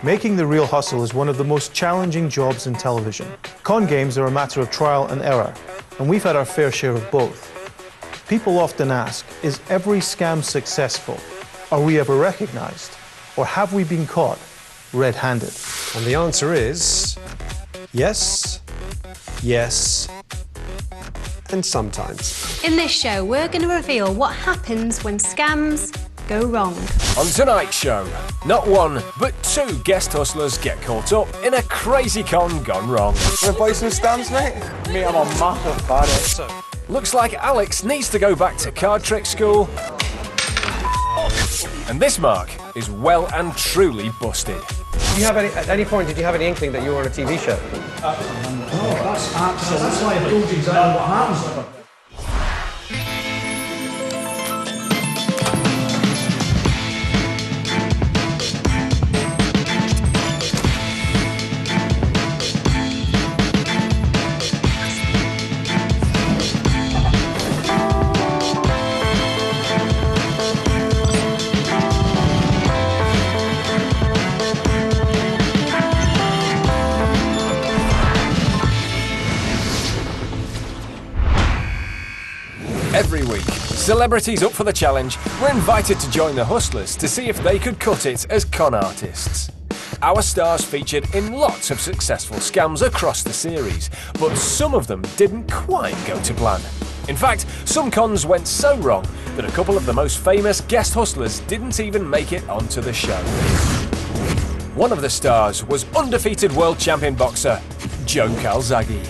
Making the real hustle is one of the most challenging jobs in television. Con games are a matter of trial and error, and we've had our fair share of both. People often ask, is every scam successful? Are we ever recognized? Or have we been caught red-handed? And the answer is yes, yes, and sometimes. In this show, we're going to reveal what happens when scams go wrong. On tonight's show, not one, but two guest hustlers get caught up in a crazy con gone wrong. Wanna buy some stamps, mate? Mate, I'm a massive fan. Looks like Alex needs to go back to card trick school. And this Mark is well and truly busted. Did you have at any point, did you have any inkling that you were on a TV show? Oh, that's absolutely, that's why I told you exactly what happens. Every week, celebrities up for the challenge were invited to join the hustlers to see if they could cut it as con artists. Our stars featured in lots of successful scams across the series, but some of them didn't quite go to plan. In fact, some cons went so wrong that a couple of the most famous guest hustlers didn't even make it onto the show. One of the stars was undefeated world champion boxer Joe Calzaghe.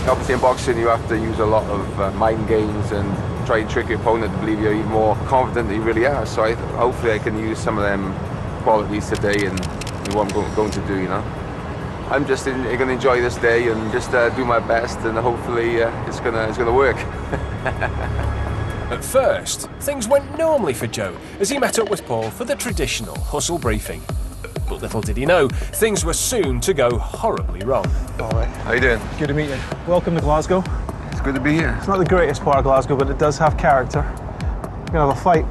Obviously in boxing you have to use a lot of mind games and try and trick your opponent to believe you're even more confident than you really are. So hopefully I can use some of them qualities today and what I'm going to do, you know. I'm just going to enjoy this day and just do my best, and hopefully it's gonna work. At first, things went normally for Joe as he met up with Paul for the traditional hustle briefing. But little did he know, things were soon to go horribly wrong. All right. How you doing? Good to meet you. Welcome to Glasgow. It's good to be here. It's not the greatest part of Glasgow, but it does have character. We're going to have a fight.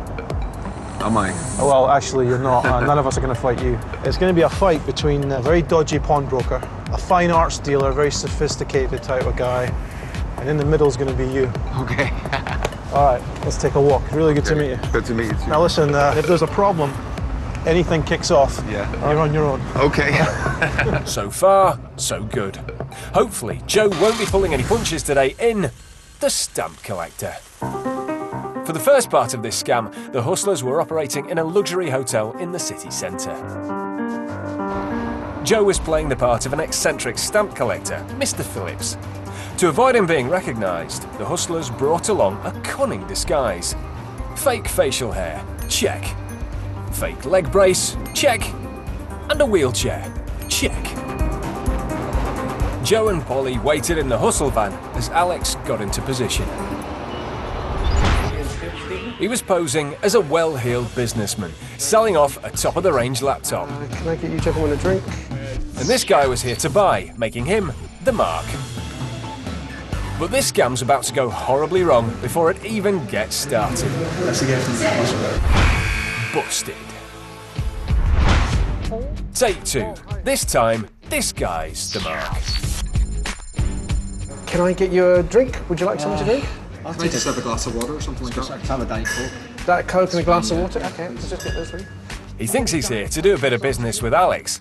Am I? Well, actually, you're not. None of us are going to fight you. It's going to be a fight between a very dodgy pawnbroker, a fine arts dealer, a very sophisticated type of guy, and in the middle is going to be you. Okay. All right, let's take a walk. Really good to meet you. Good to meet you too. Now listen, if there's a problem, anything kicks off, you're on your own. Okay. So far, so good. Hopefully, Joe won't be pulling any punches today in the Stamp Collector. For the first part of this scam, the hustlers were operating in a luxury hotel in the city centre. Joe was playing the part of an eccentric stamp collector, Mr Phillips. To avoid him being recognised, the hustlers brought along a cunning disguise. Fake facial hair, check. Fake leg brace, check. And a wheelchair, check. Joe and Polly waited in the hustle van as Alex got into position. He was posing as a well-heeled businessman, selling off a top-of-the-range laptop. Can I get you gentlemen a drink? And this guy was here to buy, making him the mark. But this scam's about to go horribly wrong before it even gets started. Busted. Take two. This time, this guy's the mark. Can I get you a drink? Would you like something to drink? I'll take a sip of a glass of water or something like that. Have a Diet Coke. That Coke and a glass of water? Okay, let's just get those three. He thinks he's here to do a bit of business with Alex.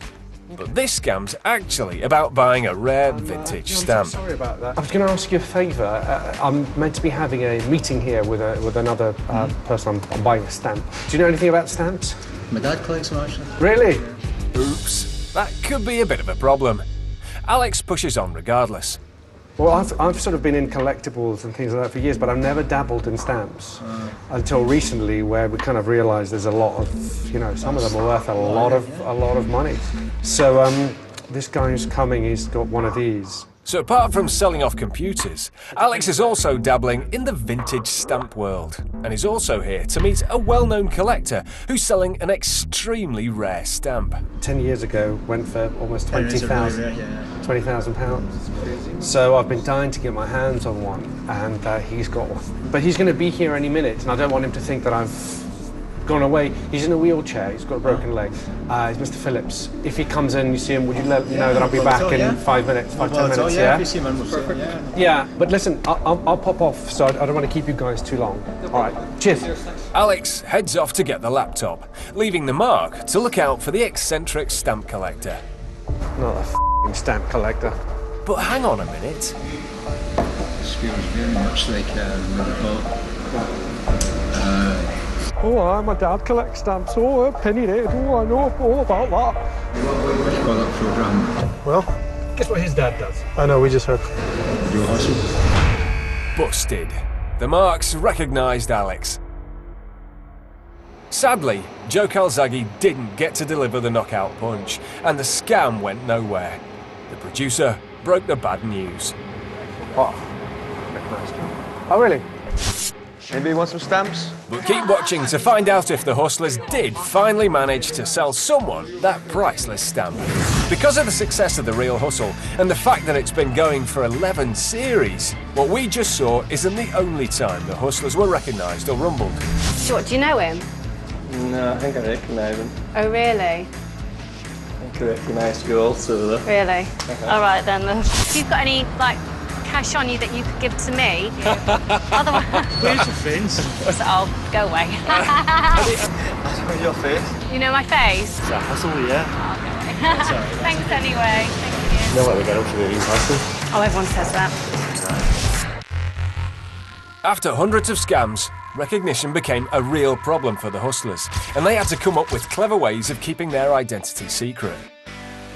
But this scam's actually about buying a rare vintage stamp. Sorry about that. I was going to ask you a favour. I'm meant to be having a meeting here with another person. I'm buying a stamp. Do you know anything about stamps? My dad collects them, actually. Really? Oops, that could be a bit of a problem. Alex pushes on regardless. Well, I've sort of been in collectibles and things like that for years, but I've never dabbled in stamps until recently, where we kind of realised there's a lot of, you know, some of them are worth a lot of money. So this guy who's coming, he's got one of these. So apart from selling off computers, Alex is also dabbling in the vintage stamp world, and is also here to meet a well-known collector who's selling an extremely rare stamp. 10 years ago, went for almost £20,000. So I've been dying to get my hands on one, and he's got one. But he's going to be here any minute, and I don't want him to think that I've gone away. He's in a wheelchair. He's got a broken leg. He's Mr. Phillips. If he comes in, you see him. Would you let me know that I'll be back in 5 minutes, 10 minutes? Yeah. If you see him, we'll Yeah. But listen, I'll pop off. So I don't want to keep you guys too long. All right. Cheers. Alex heads off to get the laptop, leaving the Mark to look out for the eccentric stamp collector. Not a f***ing stamp collector. But hang on a minute. This feels very much like a Oh, my dad collects stamps. Oh, penny rate. Oh, I know all about that. what do you call that programme? Well, Guess what his dad does? I know, we just heard. Real Hustle. Busted. The Marks recognised Alex. Sadly, Joe Calzaghe didn't get to deliver the knockout punch, and the scam went nowhere. The producer broke the bad news. Oh, really? Maybe you want some stamps? But keep watching to find out if the Hustlers did finally manage to sell someone that priceless stamp. Because of the success of The Real Hustle and the fact that it's been going for 11 series, what we just saw isn't the only time the Hustlers were recognised or rumbled. Stuart, do you know him? No, I think I recognise him. Oh, really? I think I recognise you also, though. Really? All right, then. If you've got any, like, cash on you that you could give to me, otherwise... Where's your friends? So I'll go away. Where's your face? You know my face? It's a hustle, yeah. I'll go away. Thanks anyway. Thank you. You know what we get up for the Real Hustle? Oh, everyone says that. After hundreds of scams, recognition became a real problem for the Hustlers, and they had to come up with clever ways of keeping their identity secret.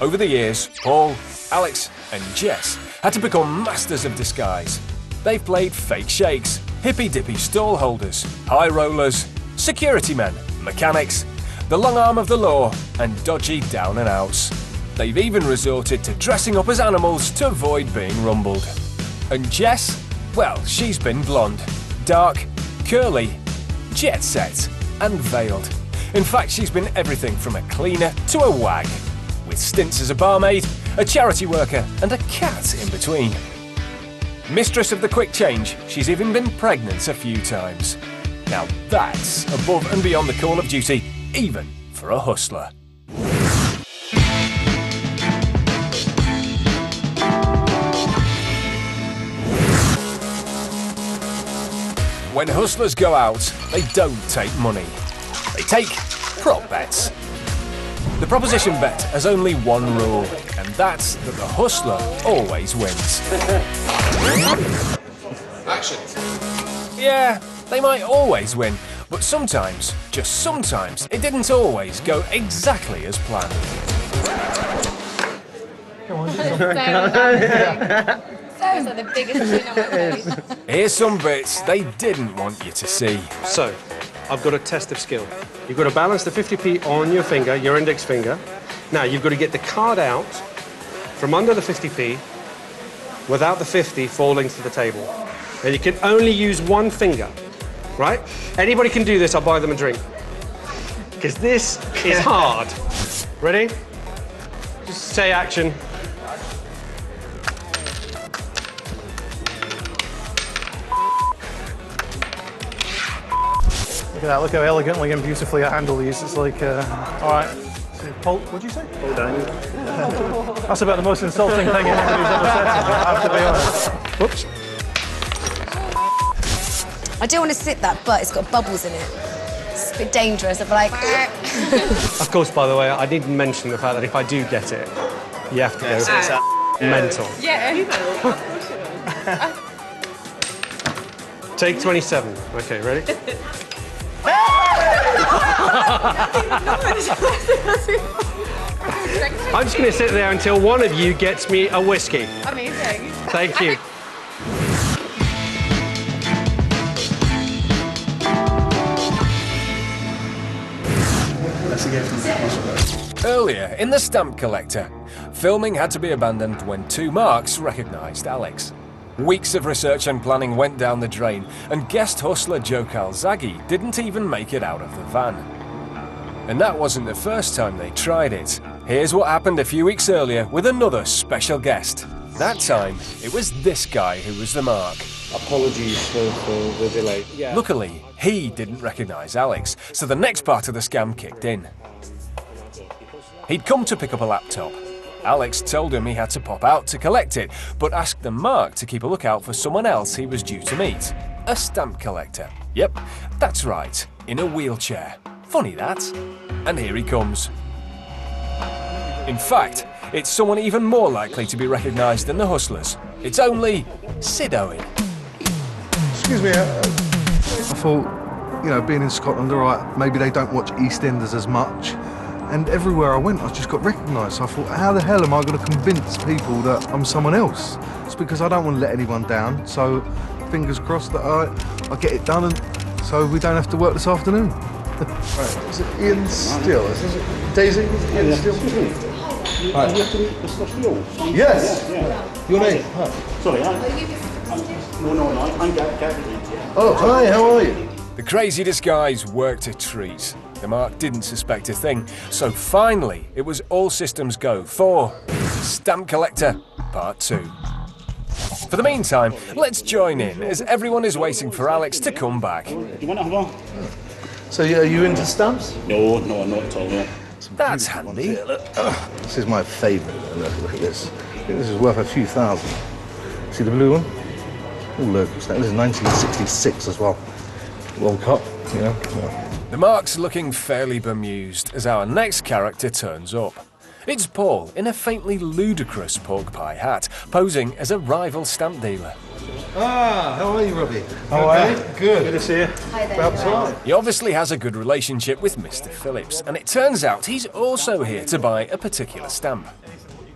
Over the years, Paul, Alex, and Jess had to become masters of disguise. They've played fake sheikhs, hippy-dippy stall holders, high rollers, security men, mechanics, the long arm of the law, and dodgy down and outs. They've even resorted to dressing up as animals to avoid being rumbled. And Jess? Well, she's been blonde, dark, curly, jet set, and veiled. In fact, she's been everything from a cleaner to a wag, with stints as a barmaid, a charity worker, and a cat in between. Mistress of the quick change, she's even been pregnant a few times. Now that's above and beyond the call of duty, even for a hustler. When hustlers go out, they don't take money. They take prop bets. The proposition bet has only one rule, and that's that the hustler always wins. Action. Yeah, they might always win, but sometimes, just sometimes, it didn't always go exactly as planned. Those are the biggest win on my face. Here's some bits they didn't want you to see. So, I've got a test of skill. You've got to balance the 50p on your finger, your index finger. Now, you've got to get the card out from under the 50p without the 50 falling to the table. And you can only use one finger, right? Anybody can do this, I'll buy them a drink. Because this is hard. Ready? Just say action. Look at that, look how elegantly and beautifully I handle these. It's like, all right. Paul, what'd you say? Paul Daniel. That's about the most insulting thing anybody's ever said to me, I have to be honest. Whoops. I do want to sip that, but it's got bubbles in it. It's a bit dangerous. I'm like... Of course, by the way, I didn't mention the fact that if I do get it, you have to go mental. Yeah. Take 27. Okay, ready? I'm just going to sit there until one of you gets me a whiskey. Amazing. Thank you. Earlier in the stamp collector, filming had to be abandoned when two Marks recognised Alex. Weeks of research and planning went down the drain, and guest hustler Joe Calzaghe didn't even make it out of the van. And that wasn't the first time they tried it. Here's what happened a few weeks earlier with another special guest. That time, it was this guy who was the Mark. Apologies for the delay. Yeah. Luckily, He didn't recognise Alex, so the next part of the scam kicked in. He'd come to pick up a laptop. Alex told him he had to pop out to collect it, but asked the Mark to keep a lookout for someone else he was due to meet. A stamp collector. Yep, that's right, in a wheelchair. Funny that. And here he comes. In fact, it's someone even more likely to be recognised than the hustlers. It's only Sid Owen. Excuse me, I thought, you know, being in Scotland, all right, maybe they don't watch EastEnders as much. And everywhere I went, I just got recognised. So I thought, how the hell am I going to convince people that I'm someone else? It's because I don't want to let anyone down. So fingers crossed that I get it done, and so we don't have to work this afternoon. Right, is it Ian Steele? Is it Daisy? Is it Ian Steele? Right. Mr Steele? Yes. Yeah. Your name? Hi. Sorry, I'm Gary. Oh, hi, how are you? The crazy disguise worked a treat. The Mark didn't suspect a thing, so finally it was all systems go for Stamp Collector Part 2. For the meantime, let's join in as everyone is waiting for Alex to come back. Do you want to have one? So are you into stamps? No, not at all. No. That's handy. This is my favourite. Look at this. I think this is worth a few thousand. See the blue one? Oh, look, this is 1966 as well. World Cup, you know. Yeah. The Mark's looking fairly bemused as our next character turns up. It's Paul in a faintly ludicrous pork pie hat, posing as a rival stamp dealer. Ah, how are you, Robbie? How are you? Good. Good to see you. Hi there. He obviously has a good relationship with Mr Phillips, and it turns out he's also here to buy a particular stamp.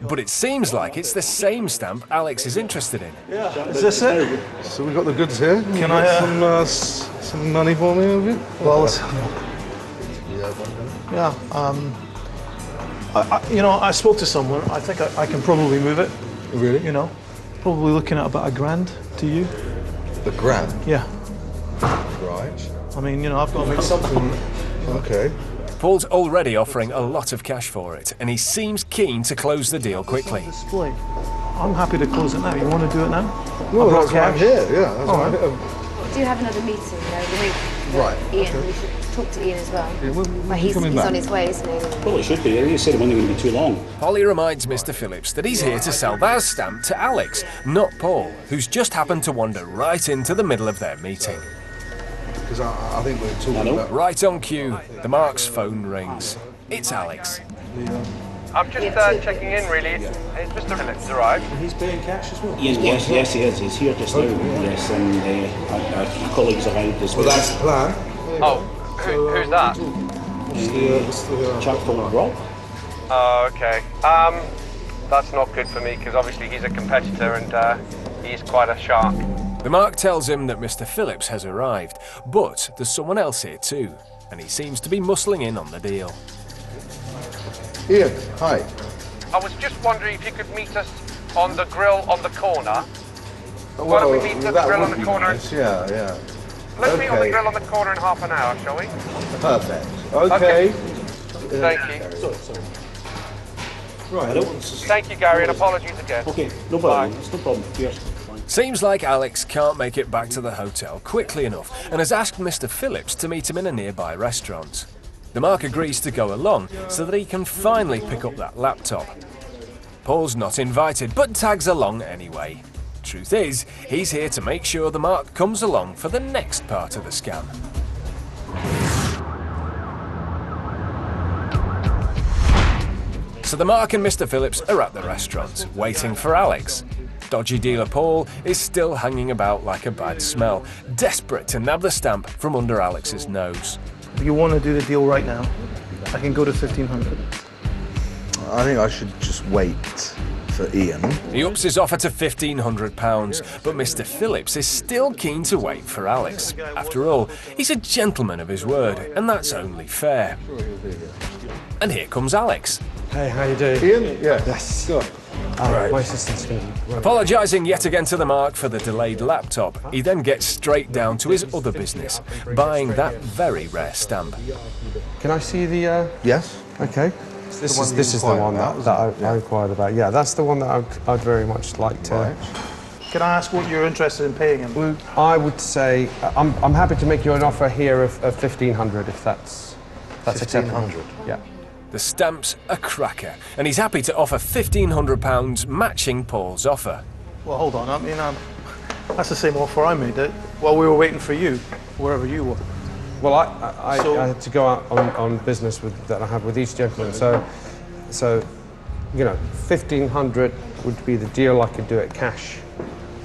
But it seems like it's the same stamp Alex is interested in. Yeah. Is this it? So we got the goods here. Can I some money for me, have you? Well, yeah. You know, I spoke to someone. I think I can probably move it. Really? You know, probably looking at about $1,000 to you. $1,000? Yeah. Right. I mean, you know, I've got to make something. Okay. Paul's already offering a lot of cash for it, and he seems keen to close the deal quickly. Display. I'm happy to close it now. You want to do it now? Well, that's why I'm here. Yeah. That's why I'm here. We do have another meeting the week. Right. Ian, okay. we should talk to Ian as well. Yeah, Well, he's on his way, isn't he? Well, it should be. You said it wasn't going to be too long. Polly reminds Mr Phillips that he's here to sell their stamp to Alex, not Paul, who's just happened to wander right into the middle of their meeting. Because I think we're talking about... Right on cue, the Mark's phone rings. It's Alex. I'm just checking in, really. Is Mr Phillips arrived? He's paying cash as well? Yes, he is. He's here just now. Yes, and our colleagues around as well. Well, that's the plan. Oh, who's that? Chap called Rob. Oh, okay. That's not good for me, because obviously he's a competitor and he's quite a shark. The Mark tells him that Mr Phillips has arrived, but there's someone else here too, and he seems to be muscling in on the deal. Ian, hi. I was just wondering if you could meet us on the grill on the corner. Well, Why don't we meet at the grill on the corner? Nice. Yeah, yeah. Let's meet on the grill on the corner in half an hour, shall we? Perfect. Okay. Thank you. Sorry. Right. Thank you, Gary, and apologies again. Okay, no problem. It's no problem. Cheers. Seems like Alex can't make it back to the hotel quickly enough and has asked Mr Phillips to meet him in a nearby restaurant. The Mark agrees to go along so that he can finally pick up that laptop. Paul's not invited, but tags along anyway. Truth is, he's here to make sure the Mark comes along for the next part of the scam. So the Mark and Mr Phillips are at the restaurant, waiting for Alex. Dodgy dealer Paul is still hanging about like a bad smell, desperate to nab the stamp from under Alex's nose. If you want to do the deal right now, I can go to 1,500. I think I should just wait for Ian. He ups his offer to £1,500, but Mr Phillips is still keen to wait for Alex. After all, he's a gentleman of his word, and that's only fair. And here comes Alex. Hey, how you doing? Ian? Yeah. Yes. Go on. Right. My assistant's going to... Apologising yet again to the Mark for the delayed laptop, he then gets straight down to his other business, buying that very rare stamp. Can I see the... Yes. Okay. This is the one that I inquired about. Yeah, that's the one that I'd very much like to Can I ask what you're interested in paying him? I would say I'm happy to make you an offer here of 1,500 if that's acceptable. 1,500. Yeah. The stamp's a cracker, and he's happy to offer £1,500 matching Paul's offer. Well, hold on. I mean, that's the same offer I made while we were waiting for you, wherever you were. Well, I had to go out on business that I have with each gentleman. So, you know, 1,500 would be the deal. I could do it cash.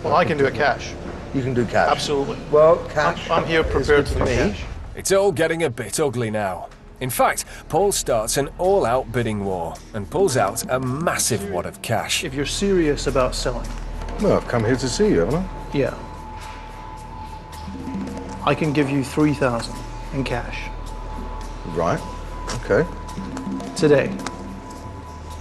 Well, I can do it cash. You can do cash? Absolutely. Well, cash. I'm here prepared to do me. cash. It's all getting a bit ugly now. In fact, Paul starts an all-out bidding war and pulls out a massive wad of cash. If you're serious about selling. Well, I've come here to see you, haven't I? Yeah. I can give you 3,000 in cash. Right. Okay. Today.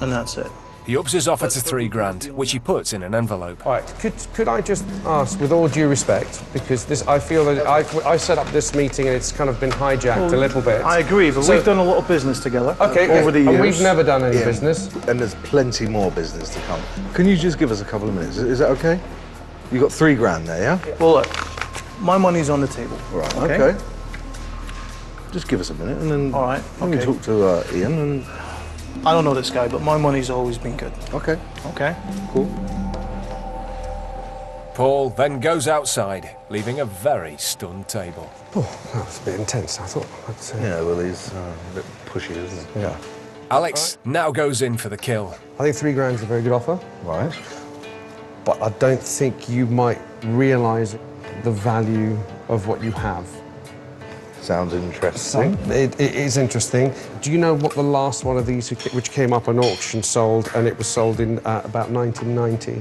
And that's it. He ups his offer to £3,000, which he puts in an envelope. All right, could I just ask, with all due respect, because I feel that I set up this meeting and it's kind of been hijacked a little bit. I agree, but we've done a lot of business together over the years. And we've never done any business. And there's plenty more business to come. Can you just give us a couple of minutes? Is that okay? You got £3,000 there, yeah? Well, look, my money's on the table. Right, okay. Just give us a minute and then all right, we can talk to Ian and... I don't know this guy, but my money's always been good. Okay. Okay? Cool. Paul then goes outside, leaving a very stunned table. Oh, that was a bit intense, I thought. I'd say. Yeah, well, he's a bit pushy, isn't he? Yeah. Alex now goes in for the kill. I think £3,000 is a very good offer. Right. But I don't think you might realise the value of what you have. Sounds interesting. It is interesting. Do you know what the last one of these, which came up on auction, sold, and it was sold in about 1990?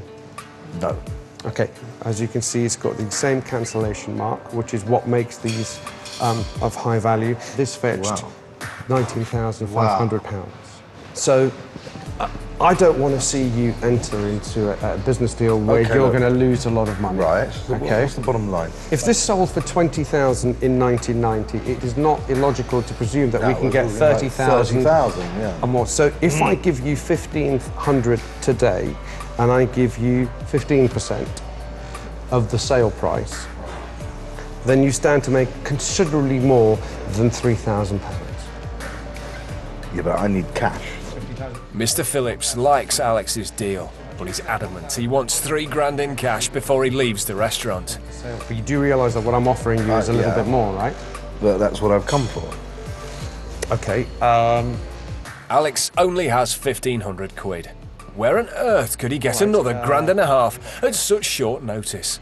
No. Okay, as you can see, it's got the same cancellation mark, which is what makes these of high value. This fetched £19,500. So I don't want to see you enter into a business deal where you're going to lose a lot of money. Right. Okay. What's the bottom line? If this sold for 20,000 in 1990, it is not illogical to presume that we can get 30,000 yeah. or more. So if I give you 1,500 today, and I give you 15% of the sale price, then you stand to make considerably more than £3,000. Yeah, but I need cash. Mr. Phillips likes Alex's deal, but he's adamant he wants £3,000 in cash before he leaves the restaurant. But you do realise that what I'm offering you is a little bit more, right? But that's what I've come for. Okay. Alex only has 1,500 quid. Where on earth could he get another £1,500 at such short notice?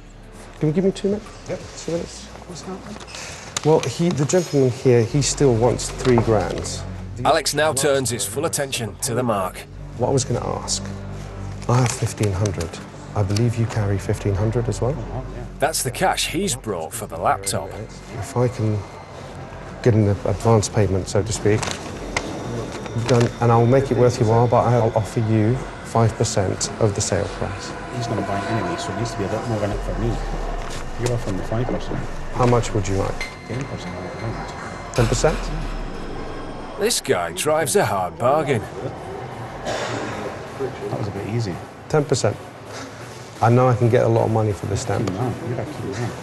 Can you give me 2 minutes? Yep. 2 minutes. What's that? Well, the gentleman here, he still wants £3,000. Alex now turns his full attention to the mark. What I was going to ask, I have 1,500. I believe you carry 1,500 as well? That's the cash he's brought for the laptop. If I can get an advance payment, so to speak, done, and I'll make it worth your while, but I'll offer you 5% of the sale price. He's going to buy it anyway, so it needs to be a bit more in it for me. You're offering the 5%. How much would you like? 10%. 10%? This guy drives a hard bargain. That was a bit easy. 10%. I know I can get a lot of money for this stamp.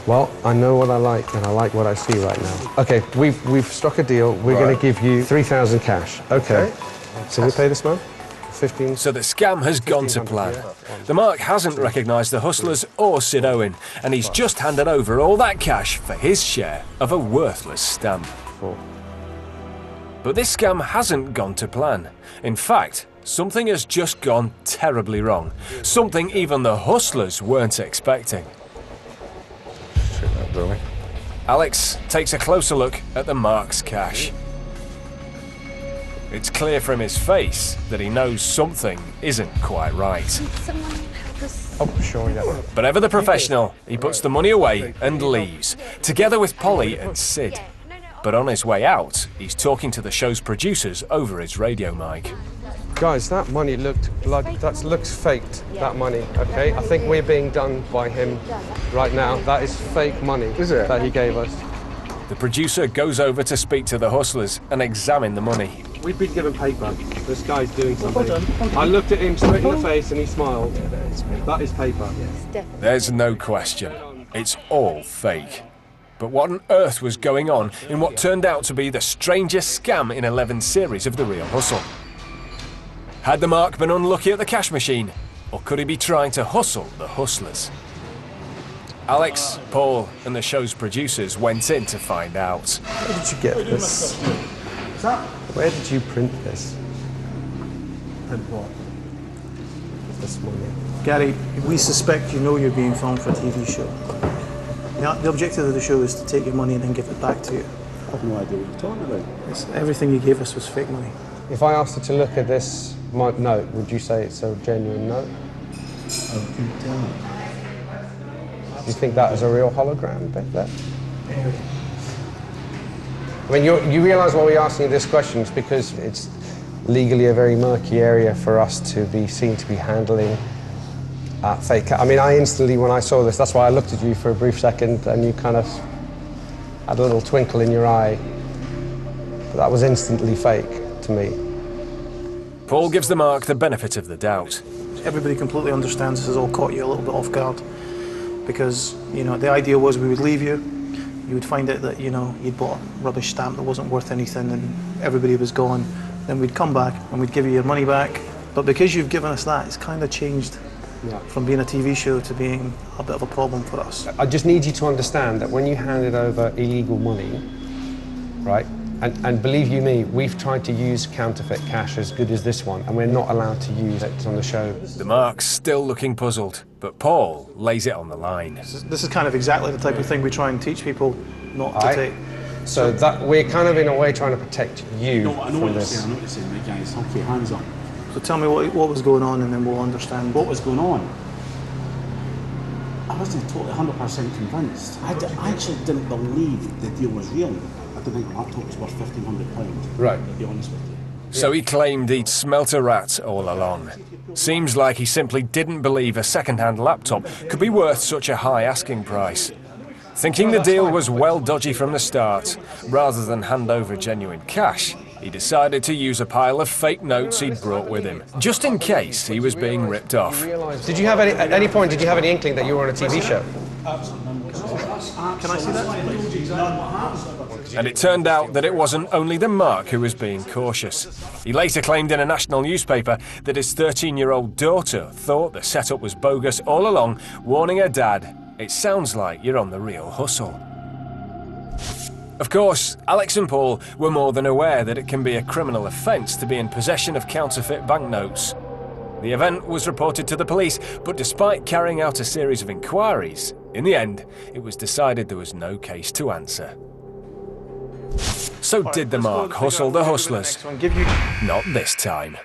Well, I know what I like, and I like what I see right now. Okay, we've struck a deal. We're going to give you 3,000 cash. Okay. So we pay this man? 15. So the scam has gone to plan. The Mark hasn't recognised the Hustlers or Sid Owen, and he's just handed over all that cash for his share of a worthless stamp. But this scam hasn't gone to plan. In fact, something has just gone terribly wrong. Something even the Hustlers weren't expecting. Alex takes a closer look at the Mark's cash. It's clear from his face that he knows something isn't quite right. Someone help us. Oh, sure, yeah. But ever the professional, he puts the money away and leaves, together with Polly and Sid. But on his way out, he's talking to the show's producers over his radio mic. Guys, that money looks faked, that money, okay? I think we're being done by him right now. That is fake money that he gave us. The producer goes over to speak to the Hustlers and examine the money. we've been given paper. This guy's doing something. I looked at him straight in the face and he smiled. That is paper. There's no question. It's all fake. But what on earth was going on in what turned out to be the strangest scam in 11 series of The Real Hustle? Had the Mark been unlucky at the cash machine? Or could he be trying to hustle the hustlers? Alex, Paul and the show's producers went in to find out. Where did you get this? Where did you print this? Print what? This money. Gary, we suspect you know you're being filmed for a TV show. The objective of the show is to take your money and then give it back to you. I have no idea what you're talking about. Everything you gave us was fake money. If I asked her to look at this note, would you say it's a genuine note? I couldn't tell. You think that is a real hologram bit there? I mean, you realise why we're asking you this question is because it's legally a very murky area for us to be seen to be handling fake. I mean, I instantly, when I saw this, that's why I looked at you for a brief second and you kind of had a little twinkle in your eye. But that was instantly fake to me. Paul gives the Mark the benefit of the doubt. Everybody completely understands this has all caught you a little bit off guard. Because, you know, the idea was we would leave you, you would find out that, you know, you'd bought a rubbish stamp that wasn't worth anything and everybody was gone. Then we'd come back and we'd give you your money back. But because you've given us that, it's kind of changed from being a TV show to being a bit of a problem for us. I just need you to understand that when you handed over illegal money, right, and believe you me, we've tried to use counterfeit cash as good as this one, and we're not allowed to use it on the show. The Mark's still looking puzzled, but Paul lays it on the line. This is kind of exactly the type of thing we try and teach people not to take. So that we're kind of in a way trying to protect you No, I know from what you're this. saying, I know what you're saying, right, guys. Okay, hands up. So tell me what was going on and then we'll understand. What was going on? I wasn't totally 100% convinced. I actually didn't believe the deal was real. I didn't think the laptop was worth £1,500. Right. To be honest with you. So he claimed he'd smelt a rat all along. Seems like he simply didn't believe a second-hand laptop could be worth such a high asking price. Thinking the deal was well dodgy from the start, rather than hand over genuine cash, he decided to use a pile of fake notes he'd brought with him, just in case he was being ripped off. Did you have at any point, did you have any inkling that you were on a TV show? Can I see that? And it turned out that it wasn't only the Mark who was being cautious. He later claimed in a national newspaper that his 13-year-old daughter thought the setup was bogus all along, warning her dad, "It sounds like you're on The Real Hustle." Of course, Alex and Paul were more than aware that it can be a criminal offence to be in possession of counterfeit banknotes. The event was reported to the police, but despite carrying out a series of inquiries, in the end, it was decided there was no case to answer. So did the Mark hustle the hustlers? Not this time.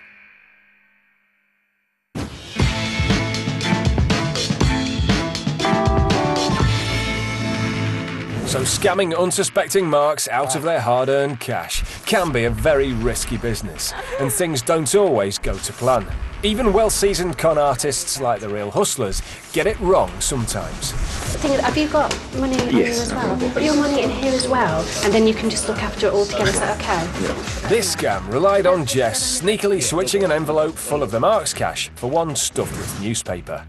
So scamming unsuspecting Marks out of their hard-earned cash can be a very risky business, and things don't always go to plan. Even well-seasoned con artists like the Real Hustlers get it wrong sometimes. The thing is, have you got money in here as well? Put your money in here as well, and then you can just look after it all together. Is that okay? This scam relied on Jess sneakily switching an envelope full of the Marks cash for one stuffed with newspaper.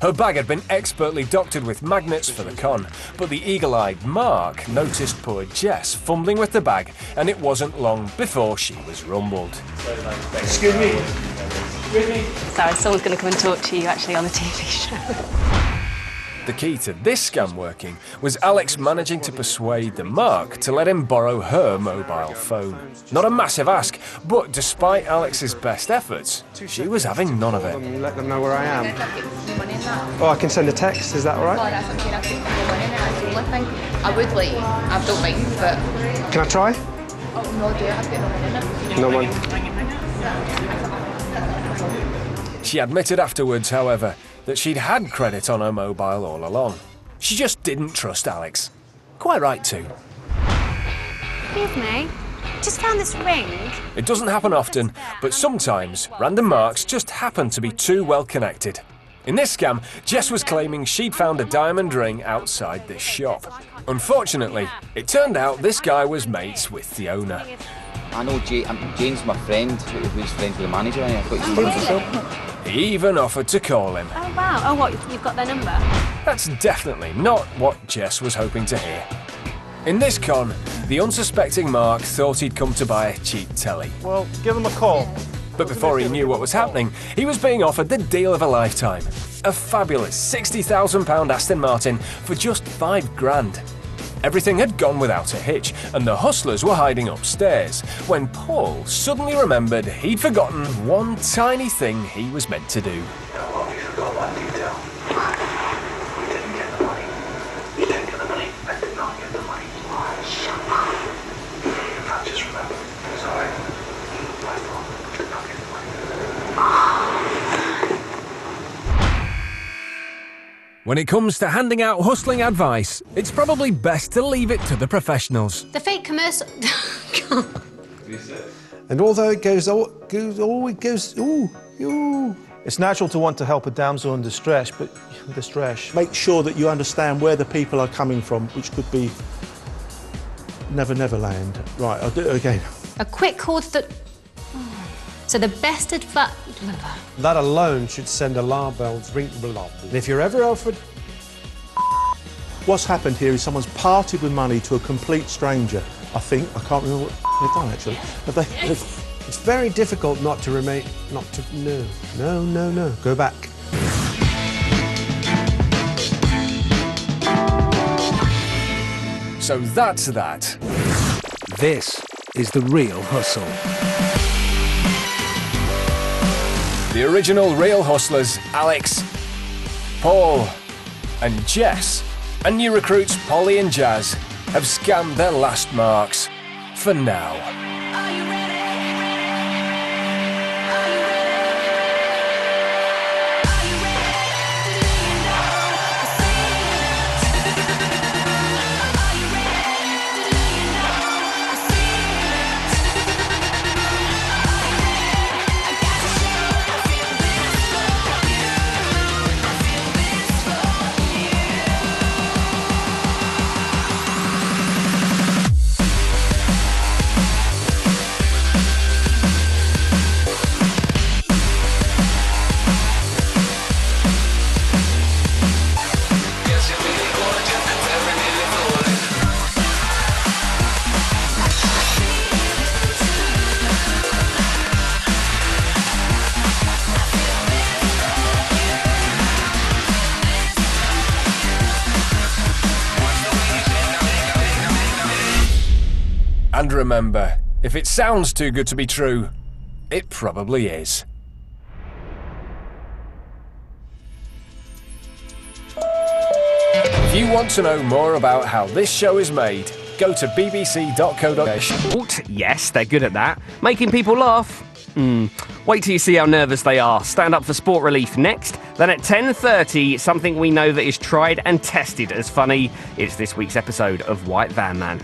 Her bag had been expertly doctored with magnets for the con, but the eagle-eyed Mark noticed poor Jess fumbling with the bag, and it wasn't long before she was rumbled. Excuse me. Sorry, someone's going to come and talk to you actually on the TV show. The key to this scam working was Alex managing to persuade the Mark to let him borrow her mobile phone. Not a massive ask, but despite Alex's best efforts, she was having none of it. Let them know where I am. Oh, I can send a text, is that all right? I would like, I don't mind, but... Can I try? Oh, no, dear, I've got no money. She admitted afterwards, however, that she'd had credit on her mobile all along. She just didn't trust Alex. Quite right too. Excuse me, just found this ring. It doesn't happen often, but sometimes random Marks just happen to be too well connected. In this scam, Jess was claiming she'd found a diamond ring outside this shop. Unfortunately, it turned out this guy was mates with the owner. I know Jane's my friend, who's friends with the manager. I thought you were yourself. He even offered to call him. Oh, wow. Oh, what, you've got their number? That's definitely not what Jess was hoping to hear. In this con, the unsuspecting Mark thought he'd come to buy a cheap telly. Well, give him a call. But before he knew what was happening, he was being offered the deal of a lifetime. A fabulous £60,000 Aston Martin for just £5,000. Everything had gone without a hitch, and the hustlers were hiding upstairs, when Paul suddenly remembered he'd forgotten one tiny thing he was meant to do. You forgot one detail. We didn't get the money. You didn't get the money. I did not get the money. Shut up. I just remembered. Sorry. My fault. I did not get the money. When it comes to handing out hustling advice, it's probably best to leave it to the professionals. The fake commercial... And although it goes, it's natural to want to help a damsel in distress, but Make sure that you understand where the people are coming from, which could be Never Neverland. Right, I'll do it again. A quick call to... So the best advice... That alone should send alarm bells ring. And if you're ever offered... What's happened here is someone's parted with money to a complete stranger. I think. I can't remember what they've done, actually. It's very difficult not to remain... No. Go back. So that's that. This is the real hustle. The original real hustlers, Alex, Paul, and Jess, and new recruits Polly and Jazz, have scammed their last marks for now. And remember, if it sounds too good to be true, it probably is. If you want to know more about how this show is made, go to bbc.co.uk. Yes, they're good at that. Making people laugh? Wait till you see how nervous they are. Stand Up for Sport Relief next. Then at 10:30, something we know that is tried and tested as funny. It's this week's episode of White Van Man.